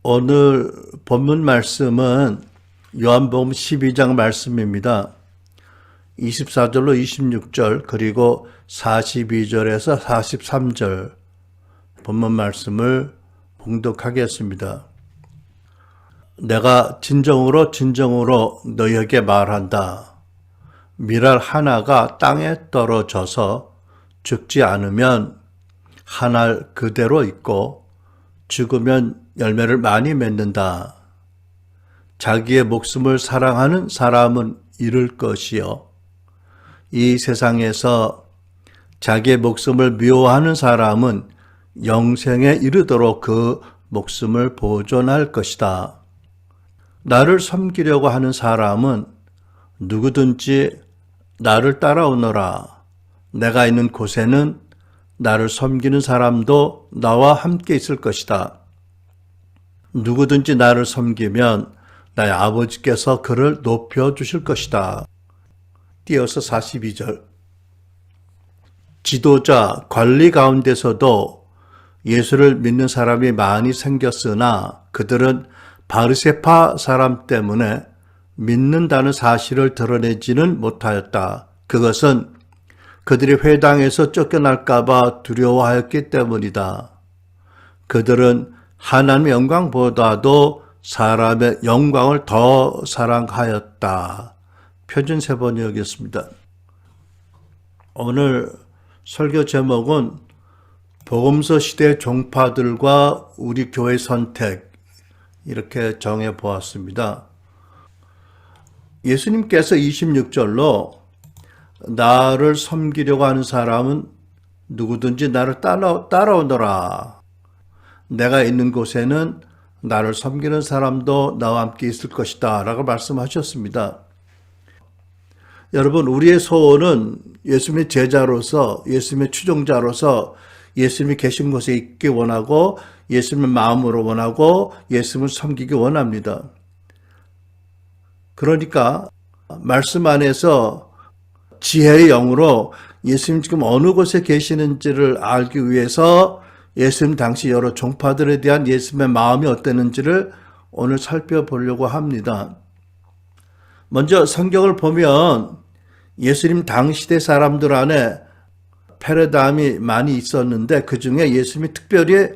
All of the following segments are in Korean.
오늘 본문 말씀은 요한복음 12장 말씀입니다. 24절로 26절 그리고 42절에서 43절 본문 말씀을 봉독하겠습니다. 내가 진정으로 너희에게 말한다. 밀알 하나가 땅에 떨어져서 죽지 않으면 한 알 그대로 있고 죽으면 열매를 많이 맺는다. 자기의 목숨을 사랑하는 사람은 잃을 것이요. 이 세상에서 자기의 목숨을 미워하는 사람은 영생에 이르도록 그 목숨을 보존할 것이다. 나를 섬기려고 하는 사람은 누구든지 나를 따라오너라. 내가 있는 곳에는 나를 섬기는 사람도 나와 함께 있을 것이다. 누구든지 나를 섬기면 나의 아버지께서 그를 높여주실 것이다. 띄어서 42절. 지도자, 관리 가운데서도 예수를 믿는 사람이 많이 생겼으나 그들은 바리새파 사람 때문에 믿는다는 사실을 드러내지는 못하였다. 그것은 그들이 회당에서 쫓겨날까 봐 두려워하였기 때문이다. 그들은 하나님의 영광보다도 사람의 영광을 더 사랑하였다. 표준 세번역이었습니다. 오늘 설교 제목은 복음서 시대 종파들과 우리 교회 선택 이렇게 정해 보았습니다. 예수님께서 26절로 나를 섬기려고 하는 사람은 누구든지 나를 따라오너라. 내가 있는 곳에는 나를 섬기는 사람도 나와 함께 있을 것이다 라고 말씀하셨습니다. 여러분, 우리의 소원은 예수님의 제자로서, 예수님의 추종자로서 예수님이 계신 곳에 있기 원하고 예수님의 마음으로 원하고 예수님을 섬기기 원합니다. 그러니까 말씀 안에서 지혜의 영으로 예수님 지금 어느 곳에 계시는지를 알기 위해서 예수님 당시 여러 종파들에 대한 예수님의 마음이 어땠는지를 오늘 살펴보려고 합니다. 먼저 성경을 보면 예수님 당시대 사람들 안에 패러다임이 많이 있었는데 그 중에 예수님이 특별히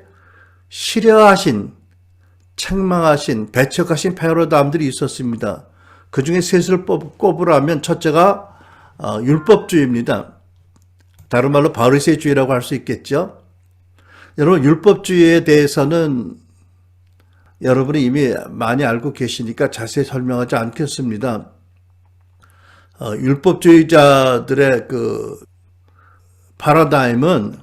싫어하신, 책망하신, 배척하신 패러다임들이 있었습니다. 그 중에 셋을 꼽으라면 첫째가 율법주의입니다. 다른 말로 바리새주의라고 할 수 있겠죠. 여러분, 율법주의에 대해서는 여러분이 이미 많이 알고 계시니까 자세히 설명하지 않겠습니다. 율법주의자들의 그 파라다임은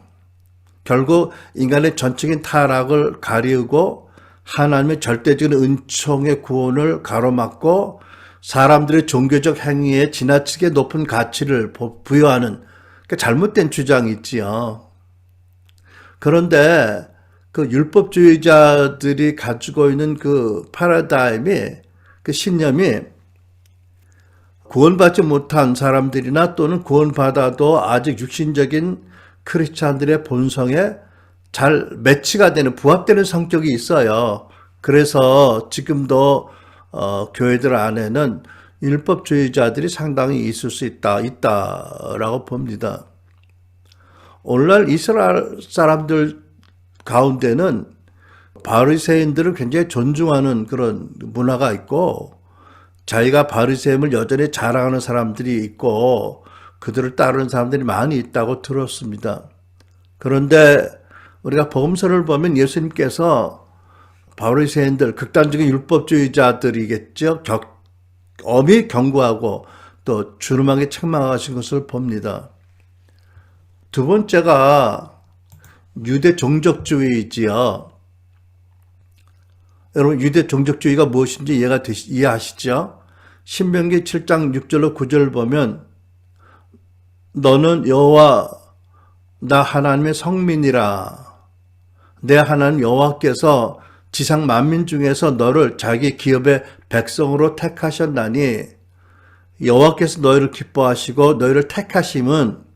결국 인간의 전적인 타락을 가리우고 하나님의 절대적인 은총의 구원을 가로막고 사람들의 종교적 행위에 지나치게 높은 가치를 부여하는 잘못된 주장이 있지요. 그런데 그 율법주의자들이 가지고 있는 그 파라다임이, 그 신념이 구원받지 못한 사람들이나 또는 구원받아도 아직 육신적인 크리스찬들의 본성에 잘 매치가 되는, 부합되는 성격이 있어요. 그래서 지금도 교회들 안에는 율법주의자들이 상당히 있을 수 있다라고 봅니다. 오늘날 이스라엘 사람들 가운데는 바리새인들을 굉장히 존중하는 그런 문화가 있고 자기가 바리새임을 여전히 자랑하는 사람들이 있고 그들을 따르는 사람들이 많이 있다고 들었습니다. 그런데 우리가 복음서를 보면 예수님께서 바리새인들, 극단적인 율법주의자들이겠죠. 엄히 경고하고 또 준엄하게 책망하신 것을 봅니다. 두 번째가 유대 종족주의지요. 여러분, 유대 종족주의가 무엇인지 이해하시죠? 신명기 7장 6절로 9절을 보면 너는 여호와 나 하나님의 성민이라. 내 하나님 여호와께서 지상 만민 중에서 너를 자기 기업의 백성으로 택하셨나니 여호와께서 너희를 기뻐하시고 너희를 택하심은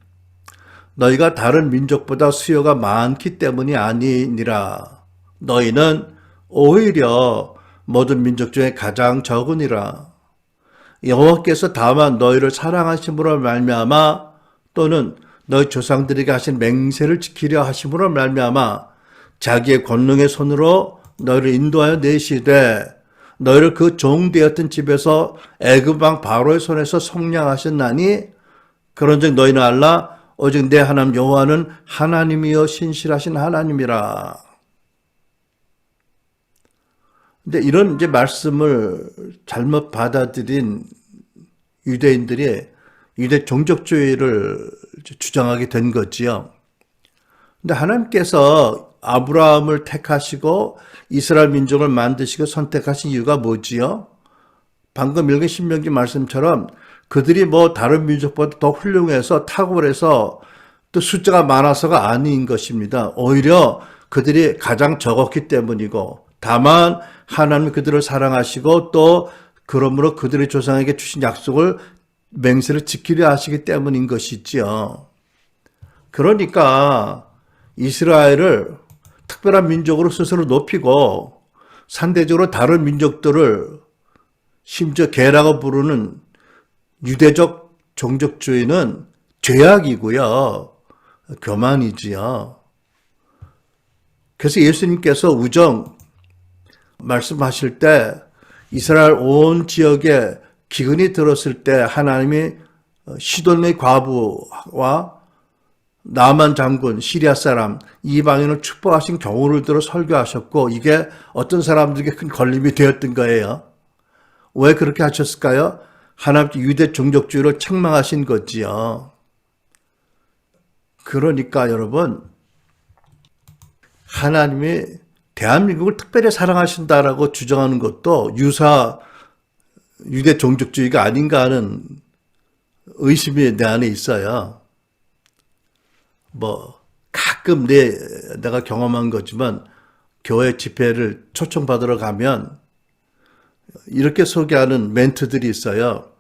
너희가 다른 민족보다 수요가 많기 때문이 아니니라. 너희는 오히려 모든 민족 중에 가장 적으니라. 여호와께서 다만 너희를 사랑하심으로 말미암아 또는 너희 조상들에게 하신 맹세를 지키려 하심으로 말미암아 자기의 권능의 손으로 너희를 인도하여 내시되 너희를 그 종되었던 집에서 애굽 왕 바로의 손에서 속량하셨나니 그런즉 너희는 알라 오직 내 하나님 여호와는 하나님이여 신실하신 하나님이라. 근데 이런 이제 말씀을 잘못 받아들인 유대인들이 유대 종족주의를 주장하게 된 거지요. 근데 하나님께서 아브라함을 택하시고 이스라엘 민족을 만드시고 선택하신 이유가 뭐지요? 방금 읽은 신명기 말씀처럼 그들이 뭐 다른 민족보다 더 훌륭해서 탁월해서 또 숫자가 많아서가 아닌 것입니다. 오히려 그들이 가장 적었기 때문이고 다만 하나님이 그들을 사랑하시고 또 그러므로 그들의 조상에게 주신 약속을 맹세를 지키려 하시기 때문인 것이지요. 그러니까 이스라엘을 특별한 민족으로 스스로 높이고 상대적으로 다른 민족들을 심지어 개라고 부르는 유대적 종족주의는 죄악이고요. 교만이지요. 그래서 예수님께서 우정 말씀하실 때 이스라엘 온 지역에 기근이 들었을 때 하나님이 시돈의 과부와 나만 장군, 시리아 사람, 이방인을 축복하신 경우를 들어 설교하셨고 이게 어떤 사람들에게 큰 걸림이 되었던 거예요. 왜 그렇게 하셨을까요? 하나님께 유대 종족주의를 책망하신 거지요. 그러니까 여러분 하나님이 대한민국을 특별히 사랑하신다라고 주장하는 것도 유사 유대 종족주의가 아닌가 하는 의심이 내 안에 있어요. 뭐 가끔 내가 경험한 거지만 교회 집회를 초청받으러 가면 이렇게 소개하는 멘트들이 있어요.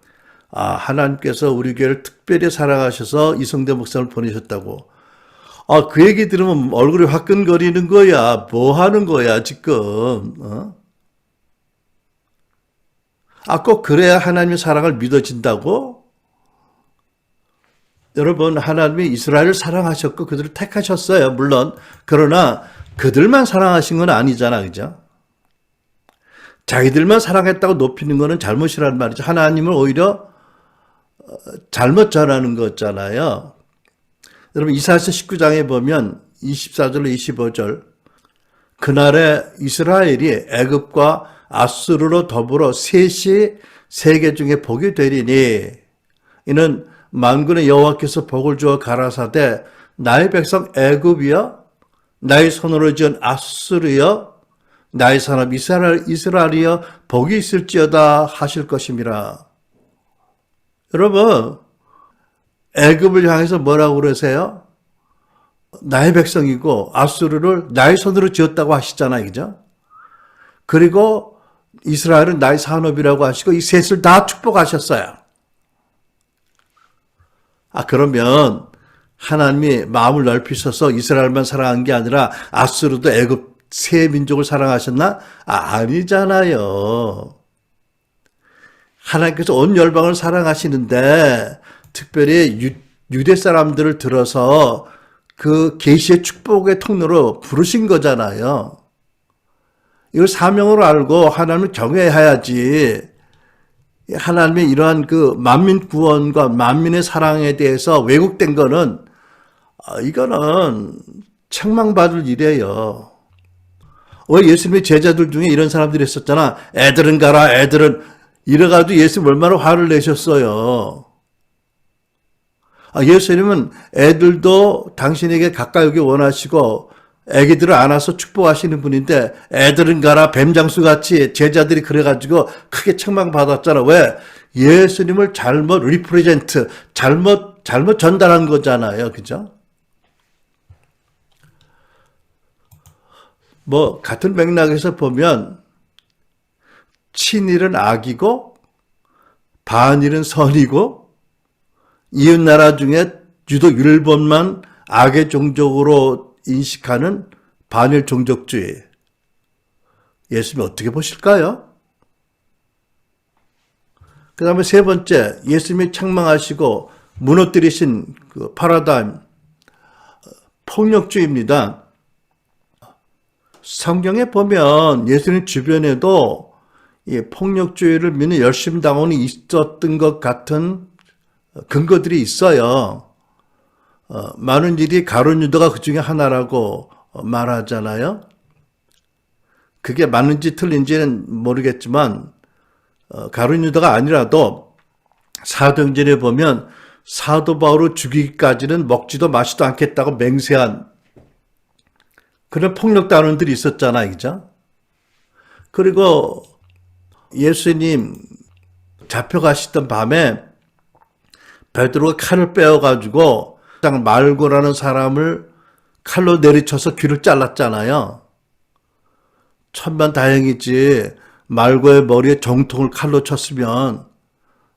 아, 하나님께서 우리 교회를 특별히 사랑하셔서 이성대 목사를 보내셨다고. 아, 그 얘기 들으면 얼굴이 화끈거리는 거야. 뭐 하는 거야 지금. 아, 꼭 그래야 하나님의 사랑을 믿어진다고? 여러분, 하나님이 이스라엘을 사랑하셨고 그들을 택하셨어요. 물론. 그러나 그들만 사랑하신 건 아니잖아. 그죠? 자기들만 사랑했다고 높이는 거는 잘못이라는 말이죠. 하나님을 오히려 잘못 전하는 거잖아요. 여러분, 이사야서 19장에 보면 24절 25절 그날에 이스라엘이 애굽과 아수르로 더불어 셋이 세계 중에 복이 되리니 이는 만군의 여호와께서 복을 주어 가라사대 나의 백성 애굽이여 나의 손으로 지은 아수르여 나의 사람 이스라엘이여 복이 있을지어다 하실 것임이라. 여러분 애굽을 향해서 뭐라고 그러세요? 나의 백성이고 아수르를 나의 손으로 지었다고 하시잖아요. 그죠? 그리고 이스라엘은 나의 산업이라고 하시고 이 셋을 다 축복하셨어요. 아, 그러면 하나님이 마음을 넓히셔서 이스라엘만 사랑한 게 아니라 아수르도 애굽 세 민족을 사랑하셨나? 아, 아니잖아요. 하나님께서 온 열방을 사랑하시는데 특별히 유대 사람들을 들어서 그 계시의 축복의 통로로 부르신 거잖아요. 이걸 사명으로 알고 하나님을 경외해야지. 하나님의 이러한 그 만민 구원과 만민의 사랑에 대해서 왜곡된 거는 이거는 책망받을 일이에요. 왜 예수님의 제자들 중에 이런 사람들이 있었잖아. 애들은 가라, 애들은. 이래가지고 예수님 얼마나 화를 내셨어요. 예수님은 애들도 당신에게 가까이 오기 원하시고 애기들을 안아서 축복하시는 분인데 애들은 가라 뱀장수같이 제자들이 그래가지고 크게 책망받았잖아. 왜? 예수님을 잘못 리프레젠트, 잘못 전달한 거잖아요. 그죠? 뭐 같은 맥락에서 보면 친일은 악이고 반일은 선이고 이웃나라 중에 유독 일본만 악의 종족으로 인식하는 반일 종족주의. 예수님이 어떻게 보실까요? 그 다음에 세 번째, 예수님이 책망하시고 무너뜨리신 그 파라다임, 폭력주의입니다. 성경에 보면 예수님 주변에도 이 폭력주의를 믿는 열심당원이 있었던 것 같은 근거들이 있어요. 많은 일이 가룟 유다가 그 중에 하나라고 말하잖아요. 그게 맞는지 틀린지는 모르겠지만 가룟 유다가 아니라도 사도행전에 보면 사도 바울을 죽이기까지는 먹지도 마시도 않겠다고 맹세한 그런 폭력단원들이 있었잖아요. 그죠? 그리고 예수님 잡혀가시던 밤에 베드로가 칼을 빼어가지고 말고라는 사람을 칼로 내리쳐서 귀를 잘랐잖아요. 천만다행이지 말고의 머리에 정통을 칼로 쳤으면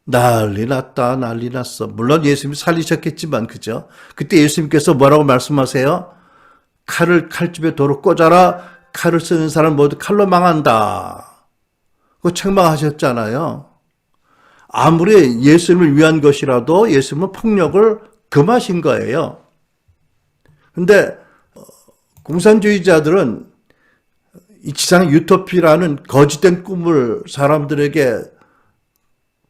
난리 났다, 난리 났어. 물론 예수님이 살리셨겠지만, 그죠? 그때 예수님께서 뭐라고 말씀하세요? 칼을 칼집에 도로 꽂아라. 칼을 쓰는 사람 모두 칼로 망한다. 그거 책망하셨잖아요. 아무리 예수님을 위한 것이라도 예수님은 폭력을 금하신 거예요. 근데 공산주의자들은 이 지상 유토피라는 거짓된 꿈을 사람들에게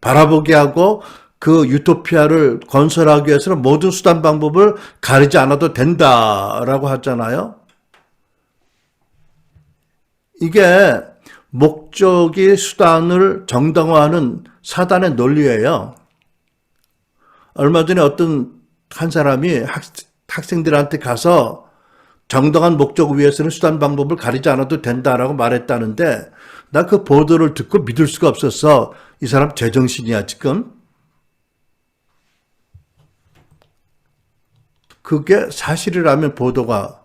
바라보게 하고 그 유토피아를 건설하기 위해서는 모든 수단 방법을 가리지 않아도 된다라고 하잖아요. 이게 목적이 수단을 정당화하는 사단의 논리예요. 얼마 전에 어떤 한 사람이 학생들한테 가서 정당한 목적을 위해서는 수단 방법을 가리지 않아도 된다라고 말했다는데 나 그 보도를 듣고 믿을 수가 없었어. 이 사람 제정신이야 지금. 그게 사실이라면 보도가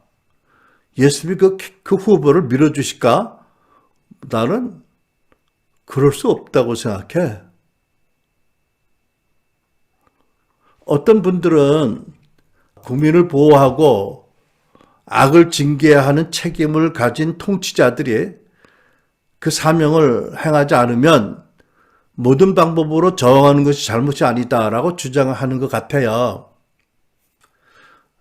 예수님이 그 후보를 밀어주실까? 나는 그럴 수 없다고 생각해. 어떤 분들은 국민을 보호하고 악을 징계하는 책임을 가진 통치자들이 그 사명을 행하지 않으면 모든 방법으로 저항하는 것이 잘못이 아니다라고 주장하는 것 같아요.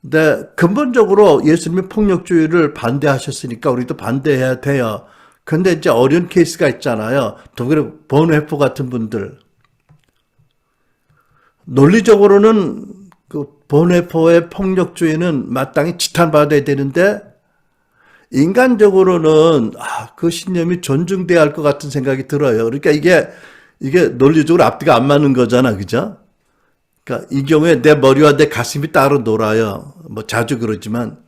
근데 근본적으로 예수님이 폭력주의를 반대하셨으니까 우리도 반대해야 돼요. 근데 이제 어려운 케이스가 있잖아요. 독일의 본회포 같은 분들. 논리적으로는 그 본회포의 폭력주의는 마땅히 지탄받아야 되는데 인간적으로는 그 신념이 존중돼야 할 것 같은 생각이 들어요. 그러니까 이게 논리적으로 앞뒤가 안 맞는 거잖아, 그죠? 그러니까 이 경우에 내 머리와 내 가슴이 따로 놀아요. 뭐 자주 그러지만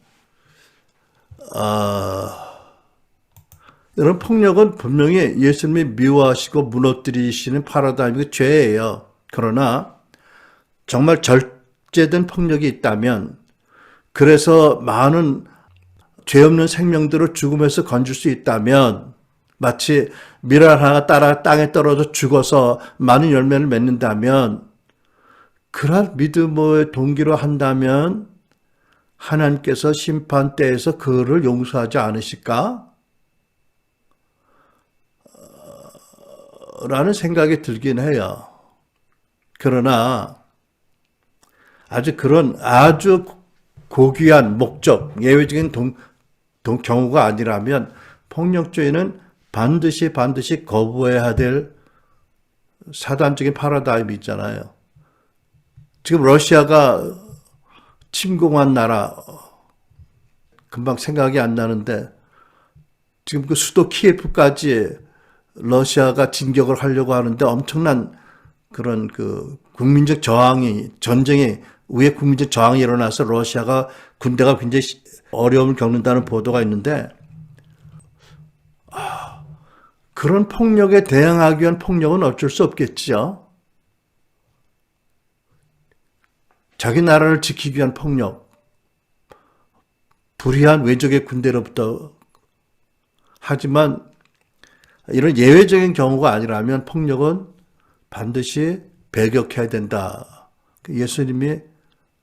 이런 폭력은 분명히 예수님이 미워하시고 무너뜨리시는 파라다임이 죄예요. 그러나 정말 절제된 폭력이 있다면 그래서 많은 죄 없는 생명들을 죽음에서 건질 수 있다면 마치 밀알 하나 따라 땅에 떨어져 죽어서 많은 열매를 맺는다면 그런 믿음의 동기로 한다면 하나님께서 심판 때에서 그를 용서하지 않으실까? 라는 생각이 들긴 해요. 그러나 아주 고귀한 목적, 예외적인 경우가 아니라면 폭력주의는 반드시 거부해야 될 사단적인 파라다임이 있잖아요. 지금 러시아가 침공한 나라 금방 생각이 안 나는데 지금 그 수도 키예프까지 러시아가 진격을 하려고 하는데 엄청난 그런 그 국민적 저항이 전쟁에 위에 국민적 저항이 일어나서 러시아가 군대가 굉장히 어려움을 겪는다는 보도가 있는데 그런 폭력에 대응하기 위한 폭력은 어쩔 수 없겠죠. 자기 나라를 지키기 위한 폭력, 불의한 외적의 군대로부터. 하지만 이런 예외적인 경우가 아니라면 폭력은 반드시 배격해야 된다. 예수님이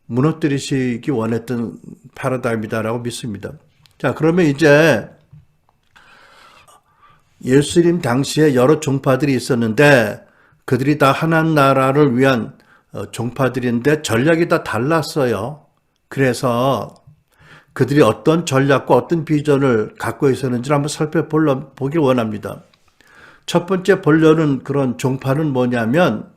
무너뜨리시기 원했던 파라다임이다라고 믿습니다. 자, 그러면 이제 예수님 당시에 여러 종파들이 있었는데 그들이 다 하나님 나라를 위한 종파들인데 전략이 다 달랐어요. 그래서 그들이 어떤 전략과 어떤 비전을 갖고 있었는지를 한번 살펴보길 원합니다. 첫 번째 보려는 그런 종파는 뭐냐면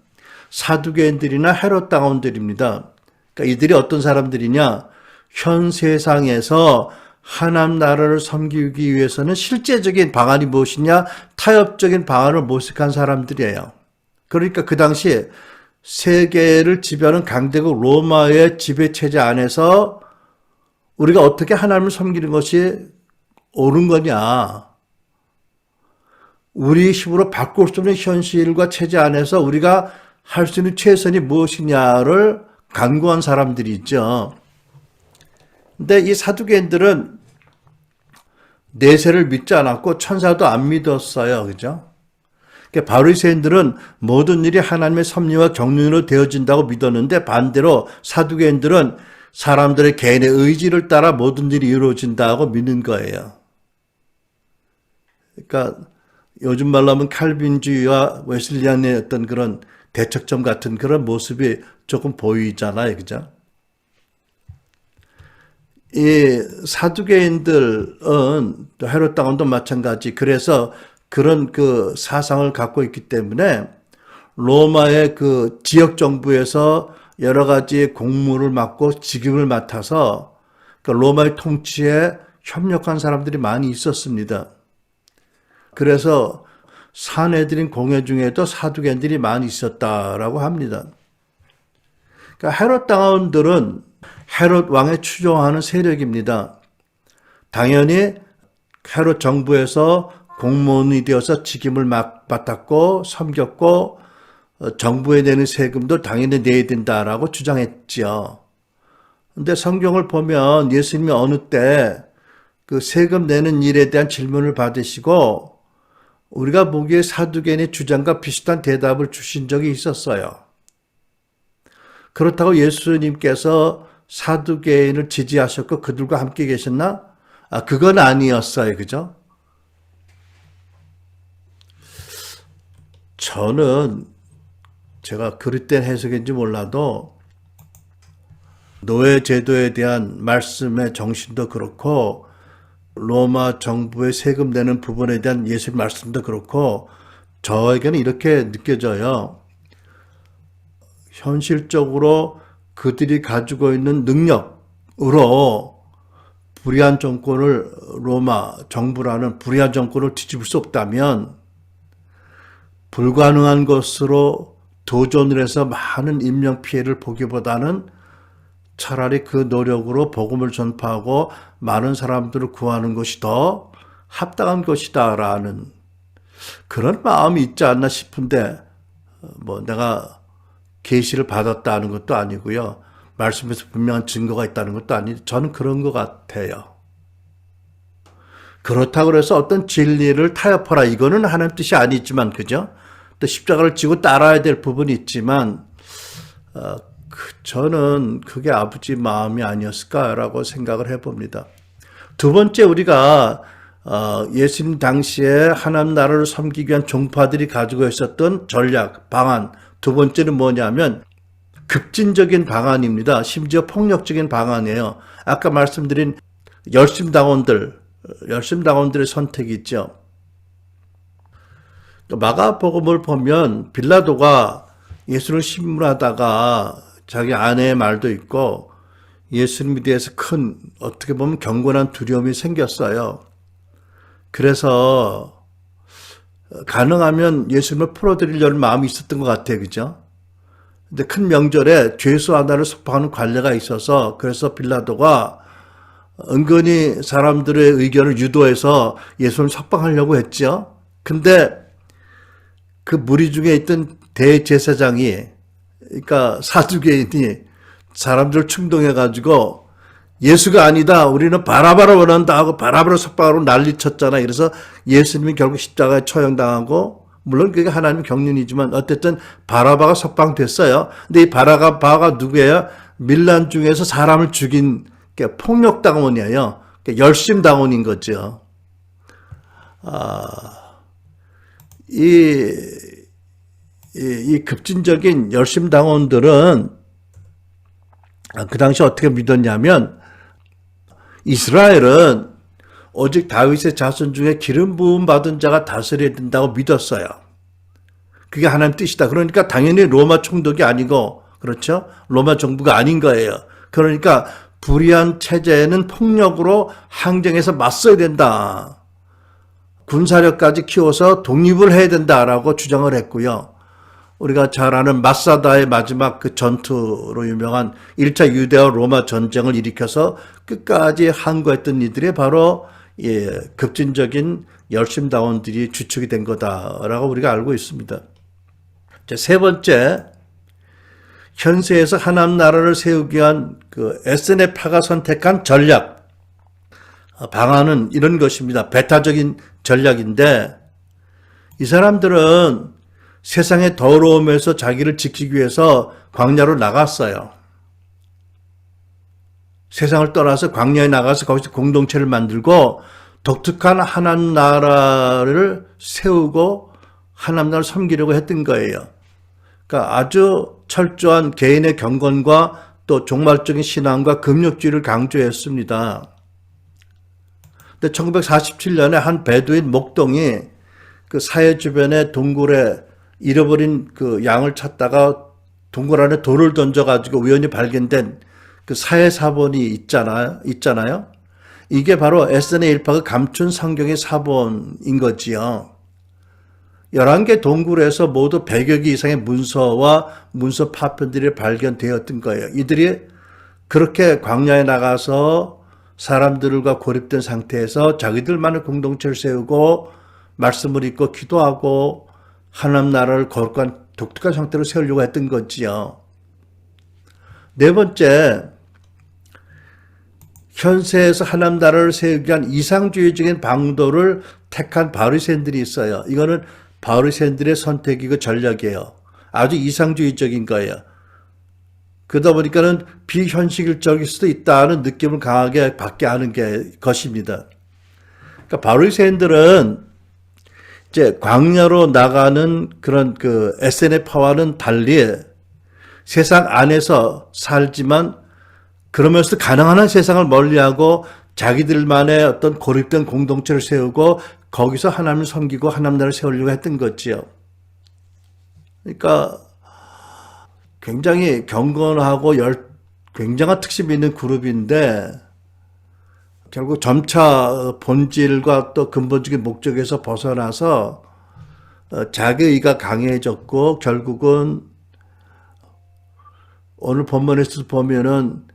사두개인들이나 헤롯 당원들입니다. 그러니까 이들이 어떤 사람들이냐? 현 세상에서 하나님 나라를 섬기기 위해서는 실제적인 방안이 무엇이냐? 타협적인 방안을 모색한 사람들이에요. 그러니까 그 당시 세계를 지배하는 강대국 로마의 지배체제 안에서 우리가 어떻게 하나님을 섬기는 것이 옳은 거냐? 우리 힘으로 바꿀 수 없는 현실과 체제 안에서 우리가 할 수 있는 최선이 무엇이냐를 간구한 사람들이 있죠. 근데 이 사두개인들은 내세를 믿지 않았고 천사도 안 믿었어요. 그죠? 그러니까 바리새인들은 모든 일이 하나님의 섭리와 경륜으로 되어진다고 믿었는데 반대로 사두개인들은 사람들의 개인의 의지를 따라 모든 일이 이루어진다고 믿는 거예요. 그러니까 요즘 말로 하면 칼빈주의와 웨슬리안의 어떤 그런 대척점 같은 그런 모습이 조금 보이잖아요. 그죠? 이 사두개인들은 또 헤롯 당원도 마찬가지. 그래서 그런 그 사상을 갖고 있기 때문에 로마의 그 지역 정부에서 여러 가지 공무를 맡고 직임을 맡아서 그러니까 로마의 통치에 협력한 사람들이 많이 있었습니다. 그래서 사내들인 공회 중에도 사두개인들이 많이 있었다라고 합니다. 그러니까 헤롯 당원들은 헤롯 왕에 추종하는 세력입니다. 당연히 헤롯 정부에서 공무원이 되어서 직임을 맡았고 섬겼고 정부에 내는 세금도 당연히 내야 된다라고 주장했죠. 그런데 성경을 보면 예수님이 어느 때 그 세금 내는 일에 대한 질문을 받으시고 우리가 보기에 사두개인의 주장과 비슷한 대답을 주신 적이 있었어요. 그렇다고 예수님께서 사두개인을 지지하셨고 그들과 함께 계셨나? 그건 아니었어요. 그죠? 저는 제가 그릇된 해석인지 몰라도 노예 제도에 대한 말씀의 정신도 그렇고 로마 정부의 세금 내는 부분에 대한 예수님 말씀도 그렇고 저에게는 이렇게 느껴져요. 현실적으로 그들이 가지고 있는 능력으로 불의한 정권을 로마 정부라는 불의한 정권을 뒤집을 수 없다면 불가능한 것으로 도전을 해서 많은 인명피해를 보기보다는 차라리 그 노력으로 복음을 전파하고 많은 사람들을 구하는 것이 더 합당한 것이다라는 그런 마음이 있지 않나 싶은데 뭐 내가 계시를 받았다는 것도 아니고요. 말씀에서 분명한 증거가 있다는 것도 아니고 저는 그런 것 같아요. 그렇다고 해서 어떤 진리를 타협하라 이거는 하나님 뜻이 아니지만 그죠? 또 십자가를 지고 따라야 될 부분이 있지만 저는 그게 아버지 마음이 아니었을까라고 생각을 해봅니다. 두 번째 우리가 예수님 당시에 하나님 나라를 섬기기 위한 종파들이 가지고 있었던 전략, 방안 두 번째는 뭐냐면 급진적인 방안입니다. 심지어 폭력적인 방안이에요. 아까 말씀드린 열심당원들의 선택이 있죠. 마가복음을 보면 빌라도가 예수를 신문하다가 자기 아내의 말도 있고 예수님에 대해서 큰 어떻게 보면 경건한 두려움이 생겼어요. 그래서 가능하면 예수님을 풀어드리려는 마음이 있었던 것 같아요. 그죠? 근데 큰 명절에 죄수 하나를 석방하는 관례가 있어서 그래서 빌라도가 은근히 사람들의 의견을 유도해서 예수님을 석방하려고 했죠. 근데 그 무리 중에 있던 대제사장이 그러니까 사두개인이 사람들을 충동해가지고 예수가 아니다. 우리는 바라바를 원한다 하고 바라바를 석방하고 난리쳤잖아요. 그래서 예수님이 결국 십자가에 처형당하고 물론 그게 하나님의 경륜이지만 어쨌든 바라바가 석방됐어요. 근데 이 바라바가 누구예요? 밀란 중에서 사람을 죽인 폭력당원이에요. 열심당원인 거죠. 이 급진적인 열심당원들은 그 당시 어떻게 믿었냐면 이스라엘은 오직 다윗의 자손 중에 기름 부음 받은 자가 다스려야 된다고 믿었어요. 그게 하나님 뜻이다. 그러니까 당연히 로마 총독이 아니고, 그렇죠? 로마 정부가 아닌 거예요. 그러니까 불의한 체제에는 폭력으로 항쟁해서 맞서야 된다. 군사력까지 키워서 독립을 해야 된다라고 주장을 했고요. 우리가 잘 아는 마사다의 마지막 그 전투로 유명한 1차 유대와 로마 전쟁을 일으켜서 끝까지 항거했던 이들이 바로 급진적인 열심당원들이 주축이 된 거다라고 우리가 알고 있습니다. 세 번째, 현세에서 하나님 나라를 세우기 위한 그 SNF파가 선택한 전략, 방안은 이런 것입니다. 배타적인 전략인데 이 사람들은 세상의 더러움에서 자기를 지키기 위해서 광야로 나갔어요. 세상을 떠나서 광야에 나가서 거기서 공동체를 만들고 독특한 하나님 나라를 세우고 하나님 나라를 섬기려고 했던 거예요. 그러니까 아주 철저한 개인의 경건과 또 종말적인 신앙과 금욕주의를 강조했습니다. 근데 1947년에 한 베두인 목동이 그 사해 주변의 동굴에 잃어버린 그 양을 찾다가 동굴 안에 돌을 던져가지고 우연히 발견된 그 사해 사본이 있잖아요. 이게 바로 에스더네 일파가 감춘 성경의 사본인 거지요. 11개 동굴에서 모두 100여 개 이상의 문서와 문서 파편들이 발견되었던 거예요. 이들이 그렇게 광야에 나가서 사람들과 고립된 상태에서 자기들만의 공동체를 세우고 말씀을 읽고 기도하고 하나님 나라를 거룩한 독특한 상태로 세우려고 했던 거지요. 네 번째, 현세에서 하나님 나라를 세우기 위한 이상주의적인 방도를 택한 바리새인들이 있어요. 이거는 바리새인들의 선택이고 전략이에요. 아주 이상주의적인 거예요. 그러다 보니까는 비현실적일 수도 있다는 느낌을 강하게 받게 하는 것입니다. 그러니까 바리새인들은 이제 광야로 나가는 그런 그 SNF파와는 달리 세상 안에서 살지만 그러면서도 가능한 한 세상을 멀리하고 자기들만의 어떤 고립된 공동체를 세우고 거기서 하나님을 섬기고 하나님 나라를 세우려고 했던 거지요. 그러니까 굉장히 경건하고 굉장한 특심이 있는 그룹인데 결국 점차 본질과 또 근본적인 목적에서 벗어나서 자기의가 강해졌고 결국은 오늘 본문에서 보면은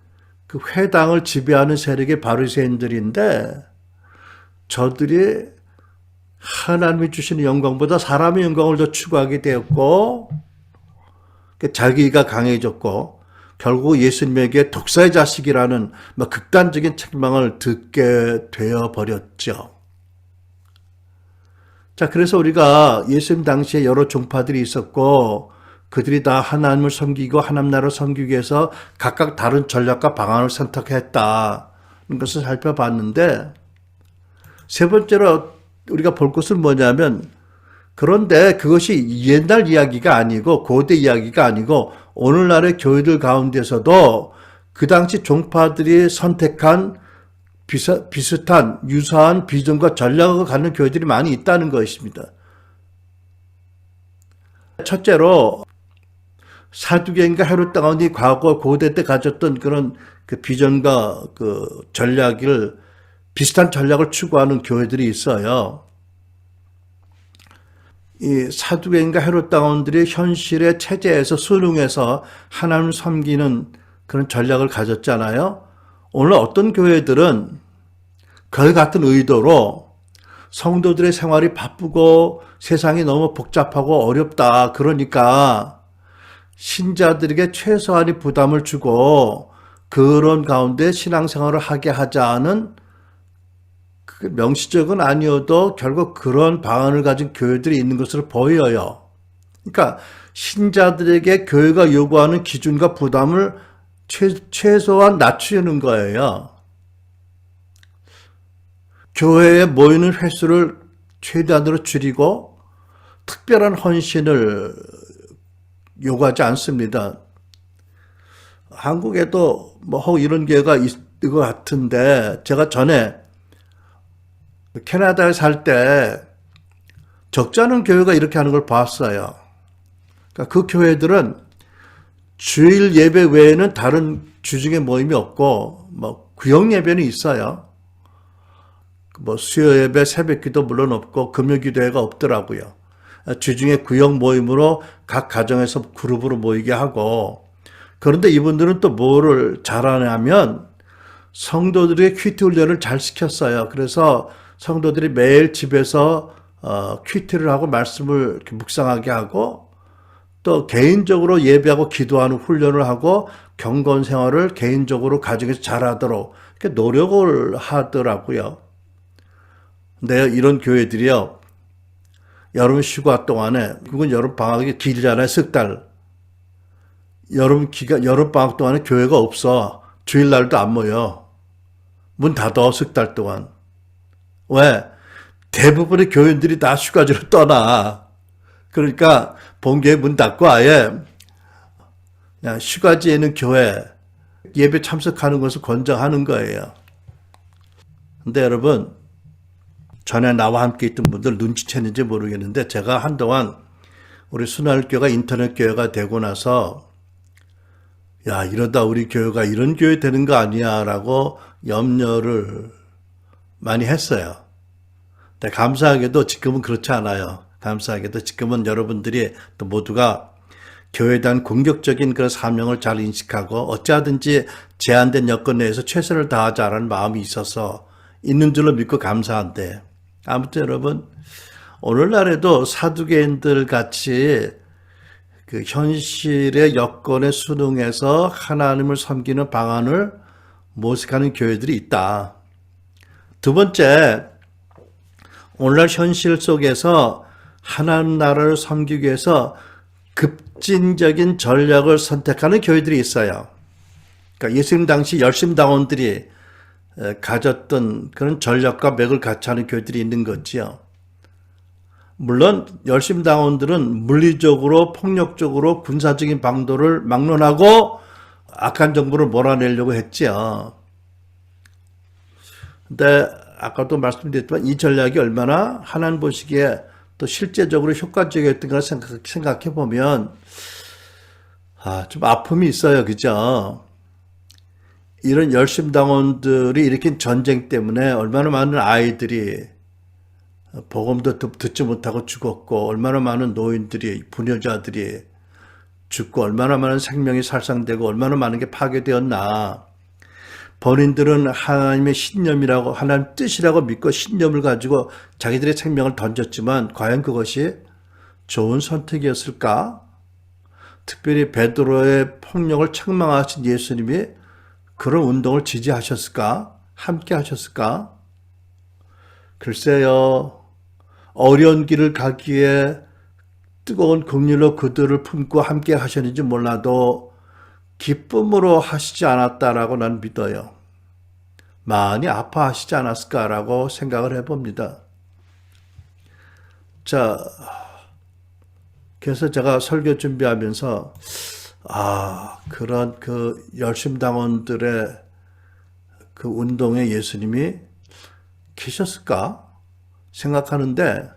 그 회당을 지배하는 세력이 바리새인들인데 저들이 하나님이 주시는 영광보다 사람의 영광을 더 추구하게 되었고 자기가 강해졌고 결국 예수님에게 독사의 자식이라는 극단적인 책망을 듣게 되어버렸죠. 자, 그래서 우리가 예수님 당시에 여러 종파들이 있었고 그들이 다 하나님을 섬기고 하나님 나라를 섬기기 위해서 각각 다른 전략과 방안을 선택했다는 것을 살펴봤는데 세 번째로 우리가 볼 것은 뭐냐면 그런데 그것이 옛날 이야기가 아니고 고대 이야기가 아니고 오늘날의 교회들 가운데서도 그 당시 종파들이 선택한 비슷한 유사한 비전과 전략을 갖는 교회들이 많이 있다는 것입니다. 첫째로 사두개인과 헤롯 당원이 과거 고대 때 가졌던 그런 그 비전과 그 전략을 비슷한 전략을 추구하는 교회들이 있어요. 이 사두개인과 헤롯 당원들이 현실의 체제에서 순응해서 하나님을 섬기는 그런 전략을 가졌잖아요. 오늘 어떤 교회들은 그 같은 의도로 성도들의 생활이 바쁘고 세상이 너무 복잡하고 어렵다. 그러니까 신자들에게 최소한의 부담을 주고 그런 가운데 신앙생활을 하게 하자는 명시적은 아니어도 결국 그런 방안을 가진 교회들이 있는 것으로 보여요. 그러니까 신자들에게 교회가 요구하는 기준과 부담을 최소한 낮추는 거예요. 교회에 모이는 횟수를 최대한으로 줄이고 특별한 헌신을 요구하지 않습니다. 한국에도 뭐 이런 교회가 있을 것 같은데 제가 전에 캐나다에 살 때 적지 않은 교회가 이렇게 하는 걸 봤어요. 그러니까 그 교회들은 주일 예배 외에는 다른 주중에 모임이 없고 뭐 구역 예배는 있어요. 뭐 수요 예배, 새벽 기도 물론 없고 금요 기도회가 없더라고요. 주중에 구역 모임으로 각 가정에서 그룹으로 모이게 하고, 그런데 이분들은 또 뭐를 잘하냐면 성도들의 큐티 훈련을 잘 시켰어요. 그래서 성도들이 매일 집에서 큐티를 하고 말씀을 이렇게 묵상하게 하고, 또 개인적으로 예배하고 기도하는 훈련을 하고 경건 생활을 개인적으로 가정에서 잘하도록 이렇게 노력을 하더라고요. 근데 이런 교회들이요, 여름 휴가 동안에, 그건 여름 방학이 길잖아요, 석 달. 여름 방학 동안에 교회가 없어. 주일날도 안 모여. 문 닫아, 석 달 동안. 왜? 대부분의 교인들이 다 휴가지로 떠나. 그러니까 본교회 문 닫고 아예 그냥 휴가지에 있는 교회 예배 참석하는 것을 권장하는 거예요. 근데 여러분, 전에 나와 함께 있던 분들 눈치챘는지 모르겠는데 제가 한동안 우리 순환교회가 인터넷 교회가 되고 나서 야, 이러다 우리 교회가 이런 교회 되는 거 아니야 라고 염려를 많이 했어요. 근데 감사하게도 지금은 그렇지 않아요. 감사하게도 지금은 여러분들이 또 모두가 교회에 대한 공격적인 그런 사명을 잘 인식하고 어찌하든지 제한된 여건 내에서 최선을 다하자라는 마음이 있어서 있는 줄로 믿고 감사한데, 아무튼 여러분, 오늘날에도 사두개인들 같이 그 현실의 여건에 순응해서 하나님을 섬기는 방안을 모색하는 교회들이 있다. 두 번째, 오늘날 현실 속에서 하나님 나라를 섬기기 위해서 급진적인 전략을 선택하는 교회들이 있어요. 그러니까 예수님 당시 열심당원들이 가졌던 그런 전략과 맥을 같이 하는 교회들이 있는 거지요. 물론 열심당원들은 물리적으로 폭력적으로 군사적인 방도를 막론하고 악한 정부를 몰아내려고 했지요. 근데 아까도 말씀드렸지만 이 전략이 얼마나 하나님 보시기에 또 실제적으로 효과적이었던가 생각해 보면 좀 아픔이 있어요. 그죠? 이런 열심당원들이 일으킨 전쟁 때문에 얼마나 많은 아이들이 복음도 듣지 못하고 죽었고, 얼마나 많은 노인들이, 부녀자들이 죽고, 얼마나 많은 생명이 살상되고, 얼마나 많은 게 파괴되었나. 본인들은 하나님의 신념이라고, 하나님 뜻이라고 믿고 신념을 가지고 자기들의 생명을 던졌지만 과연 그것이 좋은 선택이었을까? 특별히 베드로의 폭력을 책망하신 예수님이 그런 운동을 지지하셨을까? 함께 하셨을까? 글쎄요, 어려운 길을 가기에 뜨거운 긍휼로 그들을 품고 함께 하셨는지 몰라도 기쁨으로 하시지 않았다라고 난 믿어요. 많이 아파하시지 않았을까라고 생각을 해봅니다. 자, 그래서 제가 설교 준비하면서 그런 그 열심당원들의 그 운동에 예수님이 계셨을까 생각하는데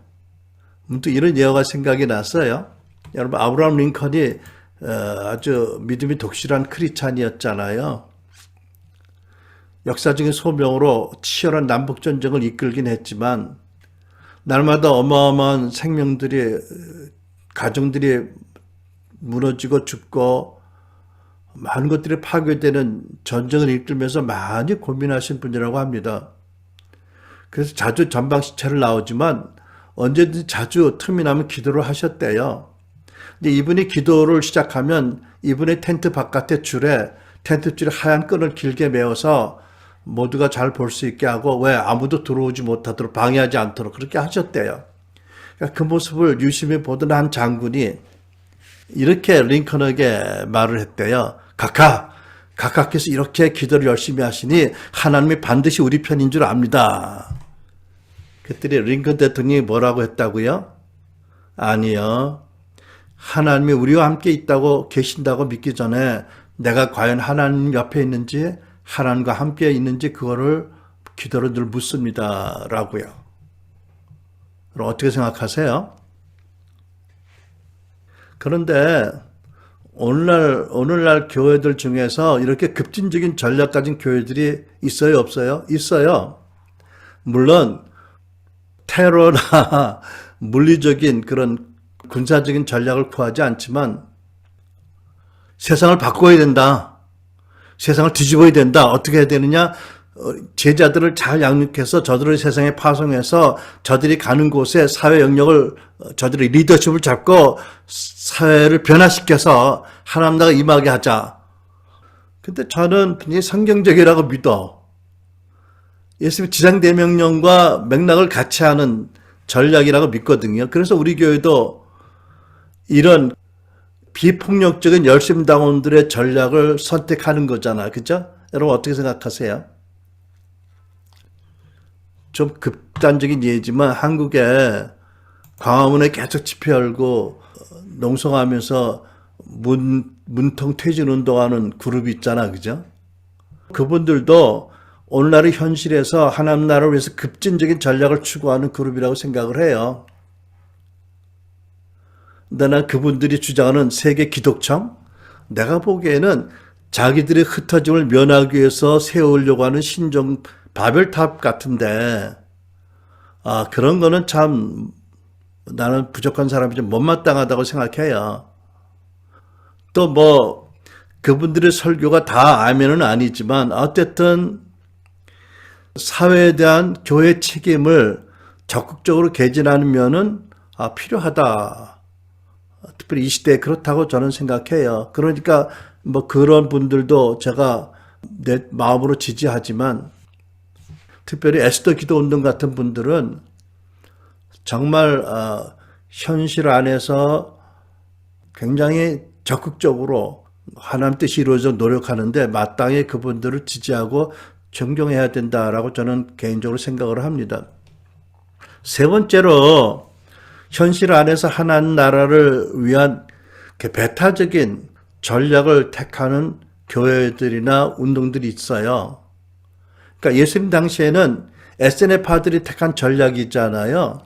문득 이런 예화가 생각이 났어요. 여러분, 아브라함 링컨이 아주 믿음이 독실한 크리스찬이었잖아요. 역사적인 소명으로 치열한 남북전쟁을 이끌긴 했지만 날마다 어마어마한 생명들이, 가정들이 무너지고 죽고 많은 것들이 파괴되는 전쟁을 이끌면서 많이 고민하신 분이라고 합니다. 그래서 자주 전방시체를 나오지만 언제든지 자주 틈이 나면 기도를 하셨대요. 근데 이분이 기도를 시작하면 이분의 텐트 바깥의 줄에 텐트줄에 하얀 끈을 길게 메어서 모두가 잘 볼 수 있게 하고 왜 아무도 들어오지 못하도록 방해하지 않도록 그렇게 하셨대요. 그러니까 그 모습을 유심히 보던 한 장군이 이렇게 링컨에게 말을 했대요. 각하께서 이렇게 기도를 열심히 하시니 하나님이 반드시 우리 편인 줄 압니다. 그랬더니 링컨 대통령이 뭐라고 했다고요? 아니요. 하나님이 우리와 함께 있다고 계신다고 믿기 전에 내가 과연 하나님 옆에 있는지 하나님과 함께 있는지 그거를 기도로 늘 묻습니다. 라고요. 그럼 어떻게 생각하세요? 그런데 오늘날 교회들 중에서 이렇게 급진적인 전략 가진 교회들이 있어요, 없어요? 있어요. 물론 테러나 물리적인 그런 군사적인 전략을 구하지 않지만 세상을 바꿔야 된다. 세상을 뒤집어야 된다. 어떻게 해야 되느냐? 제자들을 잘 양육해서 저들을 세상에 파송해서 저들이 가는 곳에 사회 영역을 저들의 리더십을 잡고 사회를 변화시켜서 하나님 나라가 임하게 하자. 근데 저는 굉장히 성경적이라고 믿어. 예수님의 지상대명령과 맥락을 같이 하는 전략이라고 믿거든요. 그래서 우리 교회도 이런 비폭력적인 열심당원들의 전략을 선택하는 거잖아. 그죠? 여러분 어떻게 생각하세요? 좀 극단적인 예지만 한국에 광화문에 계속 집회 열고 농성하면서 문통 퇴진 운동하는 그룹이 있잖아. 그죠? 그분들도 오늘날의 현실에서 하나님 나라를 위해서 급진적인 전략을 추구하는 그룹이라고 생각을 해요. 근데 난 그분들이 주장하는 세계 기독청, 내가 보기에는 자기들의 흩어짐을 면하기 위해서 세우려고 하는 신종 바벨탑 같은데, 그런 거는 참 나는 부족한 사람이 좀 못마땅하다고 생각해요. 또 뭐 그분들의 설교가 다 아멘은 아니지만 어쨌든 사회에 대한 교회 책임을 적극적으로 개진하는 면은 필요하다. 특별히 이 시대에 그렇다고 저는 생각해요. 그러니까 뭐 그런 분들도 제가 내 마음으로 지지하지만 특별히 에스더 기도운동 같은 분들은 정말 현실 안에서 굉장히 적극적으로 하나님 뜻이 이루어져 노력하는데 마땅히 그분들을 지지하고 존경해야 된다라고 저는 개인적으로 생각을 합니다. 세 번째로 현실 안에서 하나님 나라를 위한 배타적인 전략을 택하는 교회들이나 운동들이 있어요. 그러니까 예수님 당시에는 SNF파들이 택한 전략이 있잖아요.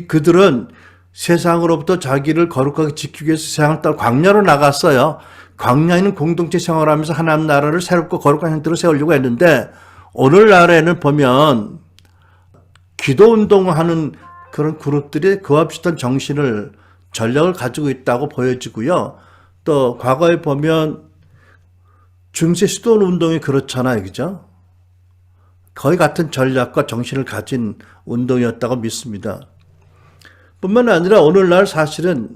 그들은 세상으로부터 자기를 거룩하게 지키기 위해서 세상을 따라 광야로 나갔어요. 광야에 있는 공동체 생활하면서 하나님 나라를 새롭고 거룩한 형태로 세우려고 했는데 오늘날에는 보면 기도운동하는 그런 그룹들이 그와 비슷한 정신을 전략을 가지고 있다고 보여지고요. 또 과거에 보면 중세 시돈 운동이 그렇잖아요. 그죠? 거의 같은 전략과 정신을 가진 운동이었다고 믿습니다. 뿐만 아니라 오늘날 사실은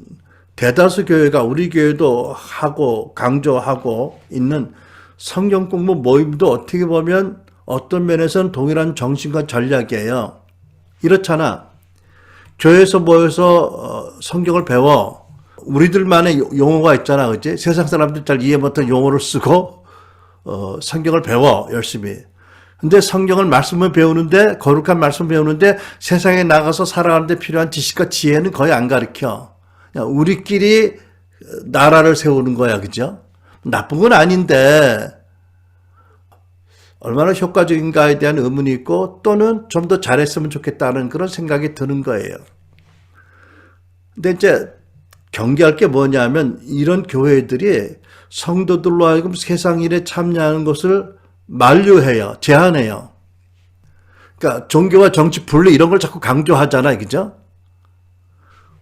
대다수 교회가 우리 교회도 하고 강조하고 있는 성경 공부 모임도 어떻게 보면 어떤 면에서는 동일한 정신과 전략이에요. 이렇잖아. 교회에서 모여서 성경을 배워. 우리들만의 용어가 있잖아. 그치? 세상 사람들 잘 이해 못한 용어를 쓰고 성경을 배워 열심히. 근데 성경을 말씀을 배우는데 거룩한 말씀을 배우는데 세상에 나가서 살아가는데 필요한 지식과 지혜는 거의 안 가르쳐. 그냥 우리끼리 나라를 세우는 거야. 그죠? 나쁜 건 아닌데 얼마나 효과적인가에 대한 의문이 있고 또는 좀 더 잘했으면 좋겠다는 그런 생각이 드는 거예요. 근데 이제 경계할 게 뭐냐면 이런 교회들이 성도들로 하여금 세상 일에 참여하는 것을 만류해요. 제한해요. 그러니까 종교와 정치 분리 이런 걸 자꾸 강조하잖아요. 그죠?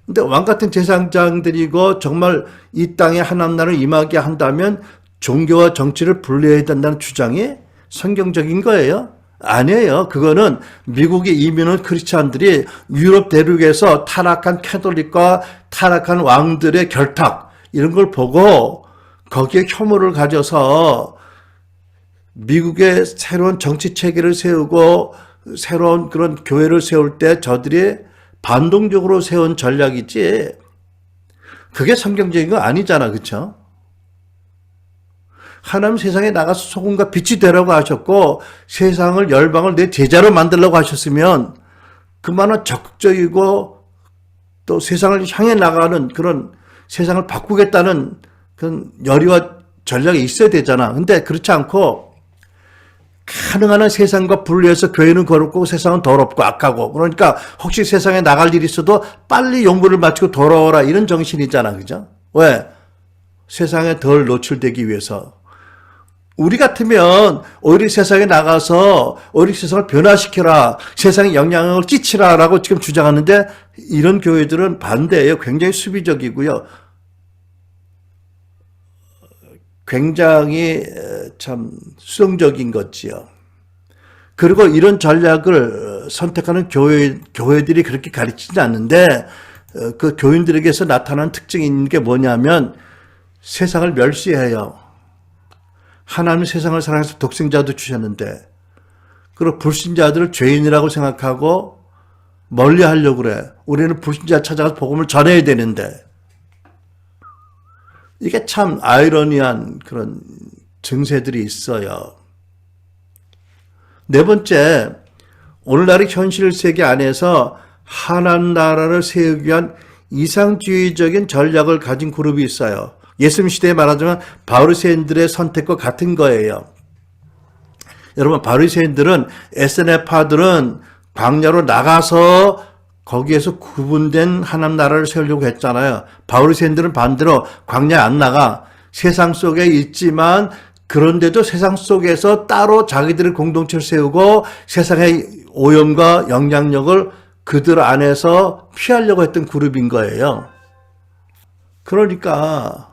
근데 왕같은 제사장들이고 정말 이 땅에 하나님 나라를 임하게 한다면 종교와 정치를 분리해야 된다는 주장이 성경적인 거예요? 아니에요. 그거는 미국에 이민 온 크리스찬들이 유럽 대륙에서 타락한 캐톨릭과 타락한 왕들의 결탁 이런 걸 보고 거기에 혐오를 가져서 미국의 새로운 정치 체계를 세우고 새로운 그런 교회를 세울 때 저들이 반동적으로 세운 전략이지 그게 성경적인 거 아니잖아. 그렇죠? 하나님 세상에 나가서 소금과 빛이 되라고 하셨고 세상을 열방을 내 제자로 만들려고 하셨으면 그만한 적극적이고 또 세상을 향해 나가는 그런 세상을 바꾸겠다는 그런 열의와 전략이 있어야 되잖아. 근데 그렇지 않고 가능한 한 세상과 분리해서 교회는 거룩고 세상은 더럽고 악하고, 그러니까 혹시 세상에 나갈 일이 있어도 빨리 용부를 마치고 돌아오라, 이런 정신이잖아. 그죠? 왜? 세상에 덜 노출되기 위해서. 우리 같으면 오히려 세상에 나가서 오히려 세상을 변화시켜라, 세상에 영향을 끼치라라고 지금 주장하는데, 이런 교회들은 반대예요. 굉장히 수비적이고요. 굉장히 참 수동적인 거지요. 그리고 이런 전략을 선택하는 교회들이 그렇게 가르치지 않는데, 그 교인들에게서 나타나는 특징이 있는 게 뭐냐면 세상을 멸시해요. 하나님은 세상을 사랑해서 독생자도 주셨는데, 그리고 불신자들을 죄인이라고 생각하고 멀리 하려고 그래. 우리는 불신자 찾아가서 복음을 전해야 되는데. 이게 참 아이러니한 그런 증세들이 있어요. 네 번째, 오늘날의 현실 세계 안에서 하나님 나라를 세우기 위한 이상주의적인 전략을 가진 그룹이 있어요. 예수님 시대에 말하자면 바리새인들의 선택과 같은 거예요. 여러분, 바리새인들은, SNF파들은 광야로 나가서 거기에서 구분된 하나님 나라를 세우려고 했잖아요. 바리새인들은 반대로 광야에 안 나가. 세상 속에 있지만 그런데도 세상 속에서 따로 자기들의 공동체를 세우고 세상의 오염과 영향력을 그들 안에서 피하려고 했던 그룹인 거예요. 그러니까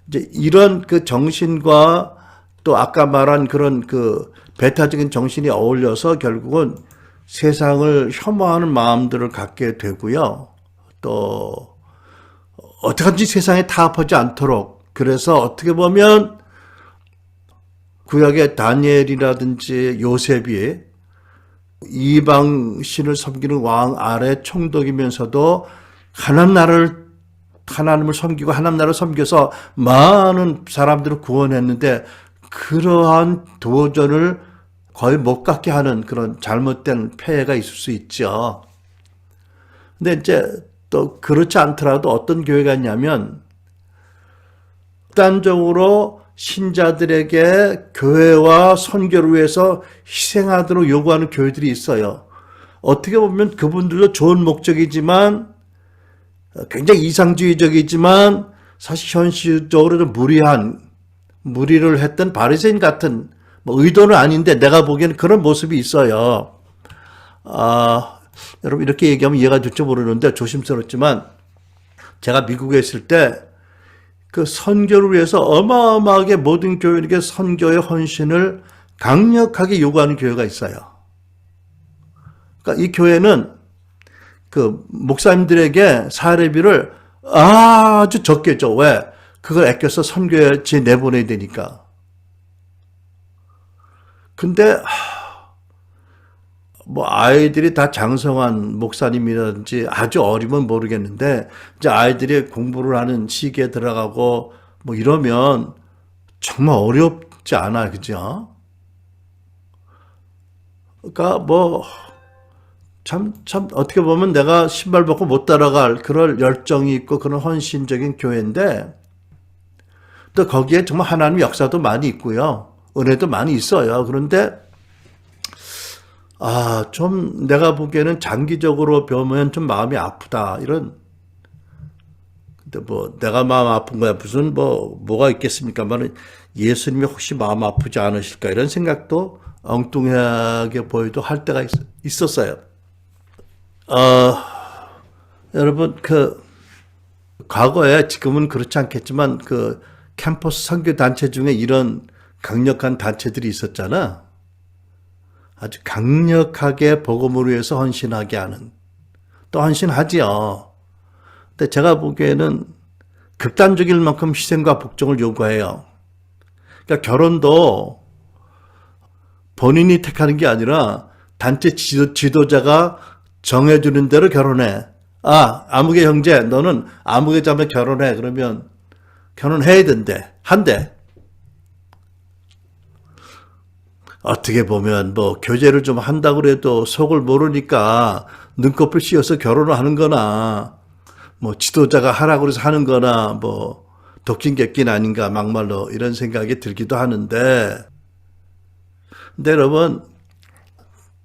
이제 이런 그 정신과 또 아까 말한 그런 그 배타적인 정신이 어울려서 결국은 세상을 혐오하는 마음들을 갖게 되고요. 또 어떻게든지 세상에 타협하지 않도록, 그래서 어떻게 보면 구약의 다니엘이라든지 요셉이 이방신을 섬기는 왕 아래 총독이면서도 하나님을 섬기고 하나님 나라를 섬겨서 많은 사람들을 구원했는데, 그러한 도전을 거의 못 갖게 하는 그런 잘못된 폐해가 있을 수 있죠. 근데 이제 또 그렇지 않더라도 어떤 교회가 있냐면, 극단적으로 신자들에게 교회와 선교를 위해서 희생하도록 요구하는 교회들이 있어요. 어떻게 보면 그분들도 좋은 목적이지만, 굉장히 이상주의적이지만 사실 현실적으로 좀 무리를 했던 바리새인 같은, 의도는 아닌데 내가 보기에는 그런 모습이 있어요. 여러분, 이렇게 얘기하면 이해가 될지 모르는데 조심스럽지만, 제가 미국에 있을 때 그 선교를 위해서 어마어마하게 모든 교인에게 선교의 헌신을 강력하게 요구하는 교회가 있어요. 그러니까 이 교회는 그 목사님들에게 사례비를 아주 적게 줘. 왜? 그걸 아껴서 선교에 내보내야 되니까. 근데 아이들이 다 장성한 목사님이라든지 아주 어리면 모르겠는데, 이제 아이들이 공부를 하는 시기에 들어가고 이러면 정말 어렵지 않아, 그죠? 그러니까 참 어떻게 보면 내가 신발 벗고 못 따라갈 그런 열정이 있고 그런 헌신적인 교회인데, 또 거기에 정말 하나님 역사도 많이 있고요, 은혜도 많이 있어요. 그런데 좀 내가 보기에는 장기적으로 보면 좀 마음이 아프다, 이런. 근데 내가 마음 아픈 거야 무슨 뭐가 있겠습니까? 예수님이 혹시 마음 아프지 않으실까, 이런 생각도 엉뚱하게 보여도 할 때가 있었어요. 여러분, 과거에, 지금은 그렇지 않겠지만 캠퍼스 선교 단체 중에 이런 강력한 단체들이 있었잖아. 아주 강력하게 복음을 위해서 헌신하게 하는, 또 헌신하지요. 근데 제가 보기에는 극단적일 만큼 희생과 복종을 요구해요. 그러니까 결혼도 본인이 택하는 게 아니라 단체 지도자가 정해주는 대로 결혼해. 아무개 형제, 너는 아무개 자매 결혼해. 그러면 결혼해야 한대. 어떻게 보면 교제를 좀 한다고 그래도 속을 모르니까 눈꺼풀 씌워서 결혼을 하는 거나, 뭐, 지도자가 하라고 해서 하는 거나, 뭐, 독진객긴 아닌가, 막말로, 이런 생각이 들기도 하는데, 근데 여러분,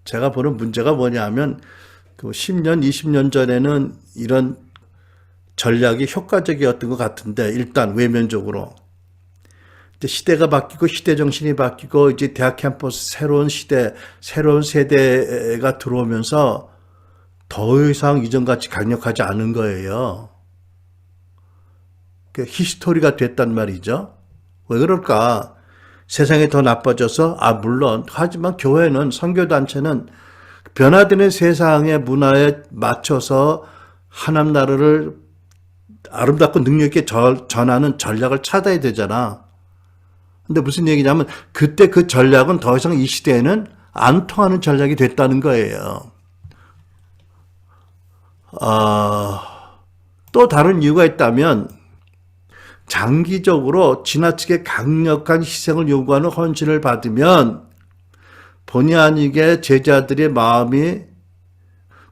제가 보는 문제가 뭐냐면, 그 10년, 20년 전에는 이런 전략이 효과적이었던 것 같은데, 일단 외면적으로. 이제 시대가 바뀌고 시대 정신이 바뀌고 이제 대학 캠퍼스 새로운 시대, 새로운 세대가 들어오면서 더 이상 이전같이 강력하지 않은 거예요. 히스토리가 됐단 말이죠. 왜 그럴까? 세상이 더 나빠져서, 물론, 하지만 교회는, 선교단체는 변화되는 세상의 문화에 맞춰서 하나님 나라를 아름답고 능력 있게 전하는 전략을 찾아야 되잖아. 근데 무슨 얘기냐면 그때 그 전략은 더 이상 이 시대에는 안 통하는 전략이 됐다는 거예요. 또 다른 이유가 있다면 장기적으로 지나치게 강력한 희생을 요구하는 헌신을 받으면 본의 아니게 제자들의 마음이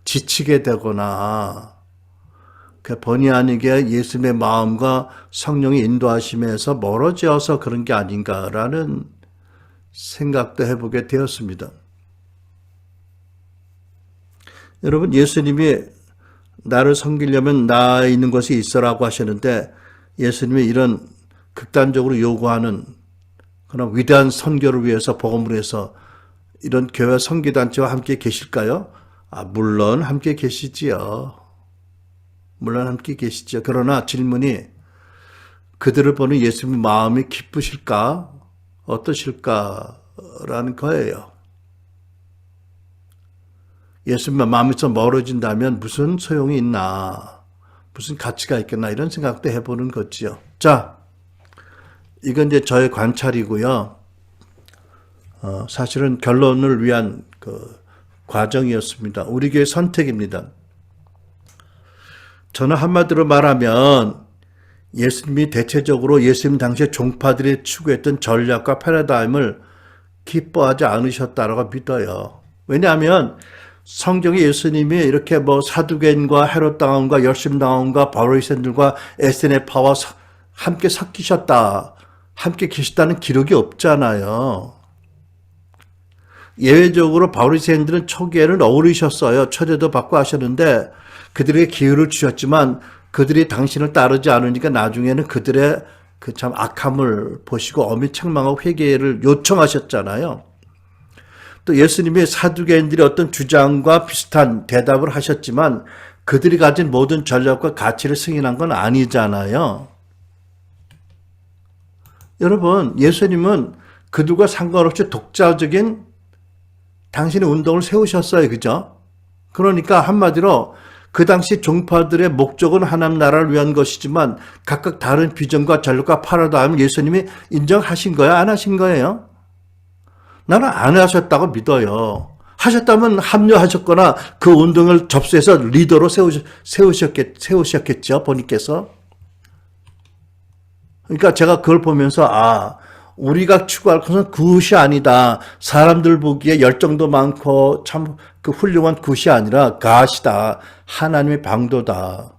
지치게 되거나 본의 아니게 예수님의 마음과 성령의 인도하심에서 멀어져서 그런 게 아닌가라는 생각도 해보게 되었습니다. 여러분, 예수님이 나를 섬기려면 나 있는 곳에 있어라고 하셨는데 예수님이 이런 극단적으로 요구하는 그런 위대한 선교를 위해서 복음을 위해서 이런 교회 선교단체와 함께 계실까요? 물론 함께 계시지요. 물론 함께 계시죠. 그러나 질문이 그들을 보는 예수님의 마음이 기쁘실까? 어떠실까라는 거예요. 예수님의 마음에서 멀어진다면 무슨 소용이 있나? 무슨 가치가 있겠나? 이런 생각도 해보는 거지요. 자, 이건 이제 저의 관찰이고요. 사실은 결론을 위한 그 과정이었습니다. 우리 교회 선택입니다. 저는 한마디로 말하면 예수님이 대체적으로 예수님 당시에 종파들이 추구했던 전략과 패러다임을 기뻐하지 않으셨다라고 믿어요. 왜냐하면 성경에 예수님이 이렇게 뭐 사두개인과 헤롯 당원과 열심 당원과 바리새인들과 에스네파와 함께 섞이셨다, 함께 계시다는 기록이 없잖아요. 예외적으로 바리새인들은 초기에는 어울리셨어요. 초대도 받고 하셨는데 그들에게 기회를 주셨지만 그들이 당신을 따르지 않으니까 나중에는 그들의 그 참 악함을 보시고 엄히 책망하고 회개를 요청하셨잖아요. 또 예수님이 사두개인들의 어떤 주장과 비슷한 대답을 하셨지만 그들이 가진 모든 전략과 가치를 승인한 건 아니잖아요. 여러분, 예수님은 그들과 상관없이 독자적인 당신의 운동을 세우셨어요. 그죠? 그러니까 한마디로 그 당시 종파들의 목적은 하나님 나라를 위한 것이지만 각각 다른 비전과 전략과 패러다임을 예수님이 인정하신 거야? 안 하신 거예요? 나는 안 하셨다고 믿어요. 하셨다면 합류하셨거나 그 운동을 접수해서 리더로 세우셨겠죠, 본인께서. 그러니까 제가 그걸 보면서 우리가 추구할 것은 굿이 아니다. 사람들 보기에 열정도 많고 참 그 훌륭한 굿이 아니라 갓이다. 하나님의 방도다.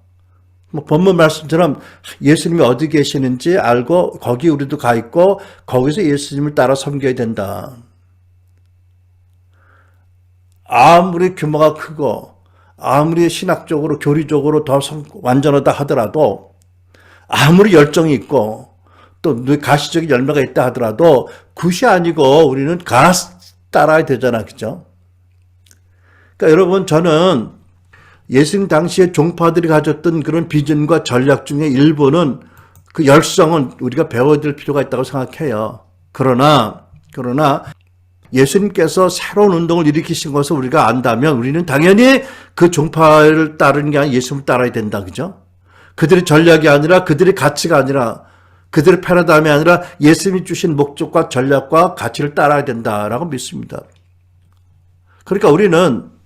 뭐 본문 말씀처럼 예수님이 어디 계시는지 알고 거기 우리도 가 있고 거기서 예수님을 따라 섬겨야 된다. 아무리 규모가 크고 아무리 신학적으로 교리적으로 더 완전하다 하더라도 아무리 열정이 있고 또 가시적인 열매가 있다 하더라도 굿이 아니고 우리는 갓 따라야 되잖아. 그죠? 그러니까 여러분, 저는 예수님 당시에 종파들이 가졌던 그런 비전과 전략 중에 일부는 그 열성은 우리가 배워야 될 필요가 있다고 생각해요. 그러나 예수님께서 새로운 운동을 일으키신 것을 우리가 안다면 우리는 당연히 그 종파를 따르는 게 아니라 예수님을 따라야 된다. 그죠? 그들의 전략이 아니라 그들의 가치가 아니라 그들의 패러다임이 아니라 예수님이 주신 목적과 전략과 가치를 따라야 된다라고 믿습니다. 그러니까 우리는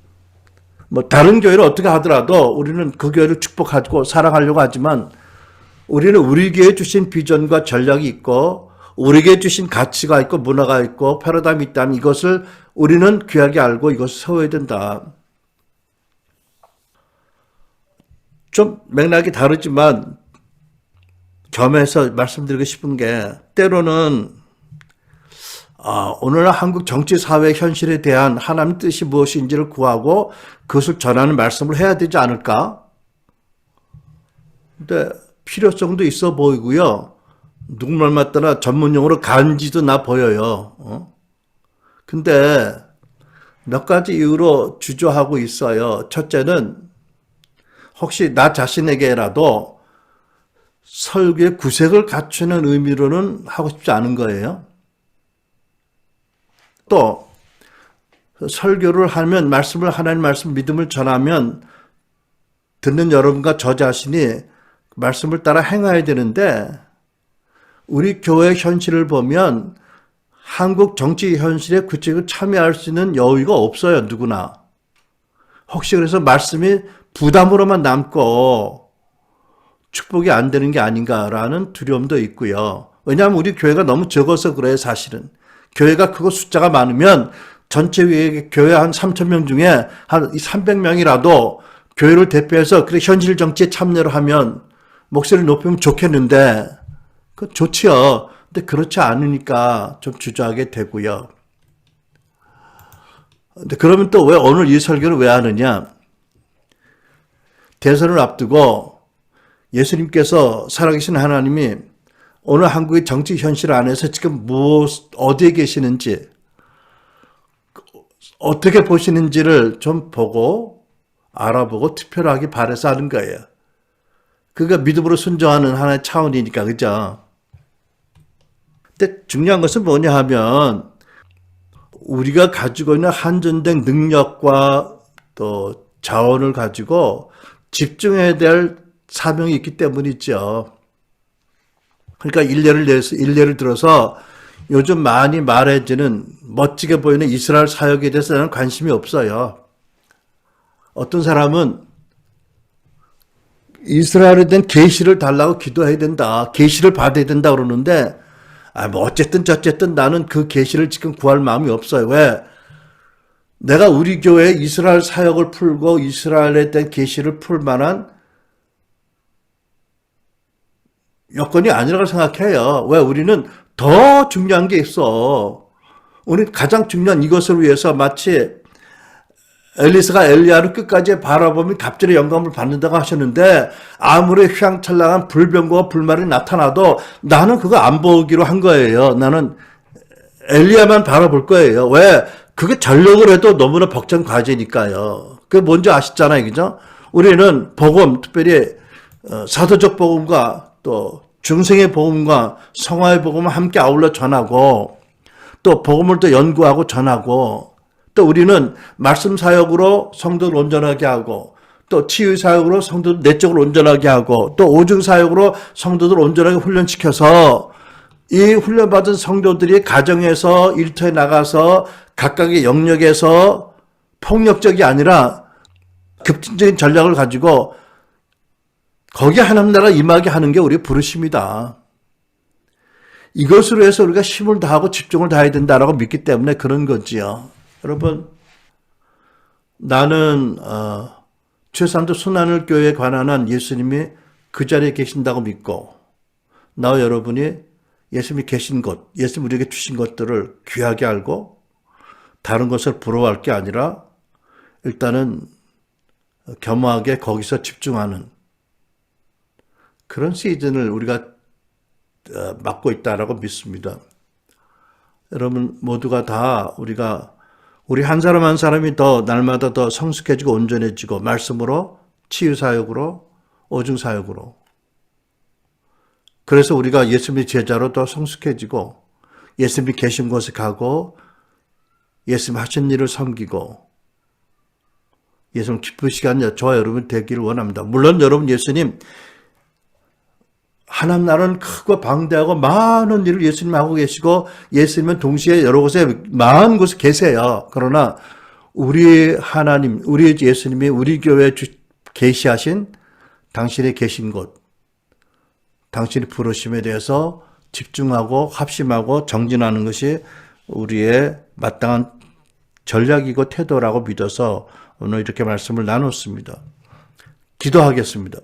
뭐 다른 교회를 어떻게 하더라도 우리는 그 교회를 축복하고 사랑하려고 하지만 우리는 우리 교회에 주신 비전과 전략이 있고 우리에게 주신 가치가 있고 문화가 있고 패러다임이 있다면 이것을 우리는 귀하게 알고 이것을 세워야 된다. 좀 맥락이 다르지만 겸해서 말씀드리고 싶은 게 때로는 오늘날 한국 정치 사회 현실에 대한 하나님 뜻이 무엇인지를 구하고 그것을 전하는 말씀을 해야 되지 않을까? 근데 필요성도 있어 보이고요. 누구 말 맞다나 전문용어로 간지도 나 보여요. 근데 몇 가지 이유로 주저하고 있어요. 첫째는 혹시 나 자신에게라도 설교의 구색을 갖추는 의미로는 하고 싶지 않은 거예요. 또 설교를 하면 하나님 말씀 믿음을 전하면 듣는 여러분과 저 자신이 말씀을 따라 행해야 되는데 우리 교회 현실을 보면 한국 정치 현실에 구체적으로 참여할 수 있는 여유가 없어요. 누구나. 혹시 그래서 말씀이 부담으로만 남고 축복이 안 되는 게 아닌가라는 두려움도 있고요. 왜냐하면 우리 교회가 너무 적어서 그래요. 사실은. 교회가 크고 숫자가 많으면 전체 교회 한 3,000명 중에 한 300명이라도 교회를 대표해서 그렇게 현실 정치에 참여를 하면 목소리를 높이면 좋겠는데 그건 좋지요. 근데 그렇지 않으니까 좀 주저하게 되고요. 근데 그러면 또 왜 오늘 이 설교를 왜 하느냐? 대선을 앞두고 예수님께서 살아계신 하나님이 오늘 한국의 정치 현실 안에서 지금 어디에 계시는지, 어떻게 보시는지를 좀 보고, 알아보고 투표를 하기 바라서 하는 거예요. 그가 믿음으로 순종하는 하나의 차원이니까, 그죠? 근데 중요한 것은 뭐냐 하면, 우리가 가지고 있는 한전된 능력과 또 자원을 가지고 집중해야 될 사명이 있기 때문이죠. 그러니까 일례를 들어서 요즘 많이 말해지는 멋지게 보이는 이스라엘 사역에 대해서 나는 관심이 없어요. 어떤 사람은 이스라엘에 대한 계시를 달라고 기도해야 된다. 계시를 받아야 된다 그러는데 뭐 어쨌든 저쨌든 나는 그 계시를 지금 구할 마음이 없어요. 왜? 내가 우리 교회에 이스라엘 사역을 풀고 이스라엘에 대한 계시를 풀 만한 여건이 아니라고 생각해요. 왜? 우리는 더 중요한 게 있어. 우리 가장 중요한 이것을 위해서 마치 엘리사가 엘리야를 끝까지 바라보면 갑절의 영감을 받는다고 하셨는데 아무리 휘황찬란한 불병거와 불말이 나타나도 나는 그거 안 보기로 한 거예요. 나는 엘리야만 바라볼 거예요. 왜? 그게 전력을 해도 너무나 벅찬 과제니까요. 그게 뭔지 아시잖아요. 그죠? 우리는 복음, 특별히 사도적 복음과 또 중생의 복음과 성화의 복음을 함께 아울러 전하고 또 복음을 또 연구하고 전하고 또 우리는 말씀 사역으로 성도를 온전하게 하고 또 치유 사역으로 성도들 내적으로 온전하게 하고 또 오중 사역으로 성도들을 온전하게 훈련시켜서 이 훈련받은 성도들이 가정에서 일터에 나가서 각각의 영역에서 폭력적이 아니라 급진적인 전략을 가지고 거기에 하나님 나라 임하게 하는 게 우리의 부르심이다. 이것으로 해서 우리가 힘을 다하고 집중을 다해야 된다라고 믿기 때문에 그런 거지요. 여러분, 나는 최산도 순환을 교회에 관한 예수님이 그 자리에 계신다고 믿고 나와 여러분이 예수님이 계신 것, 예수님 우리에게 주신 것들을 귀하게 알고 다른 것을 부러워할 게 아니라 일단은 겸허하게 거기서 집중하는 그런 시즌을 우리가 맞고 있다라고 믿습니다. 여러분 모두가 다 우리 한 사람 한 사람이 더 날마다 더 성숙해지고 온전해지고 말씀으로 치유사역으로 오중사역으로 그래서 우리가 예수님의 제자로 더 성숙해지고 예수님이 계신 곳에 가고 예수님 하신 일을 섬기고 예수님 기쁘시게 하는 저와 여러분 되기를 원합니다. 물론 여러분 예수님 하나님 나라는 크고 방대하고 많은 일을 예수님 하고 계시고 예수님은 동시에 여러 곳에 많은 곳에 계세요. 그러나 우리 하나님, 우리 예수님이 우리 교회에 계시하신 당신이 계신 곳, 당신의 부르심에 대해서 집중하고 합심하고 정진하는 것이 우리의 마땅한 전략이고 태도라고 믿어서 오늘 이렇게 말씀을 나눴습니다. 기도하겠습니다.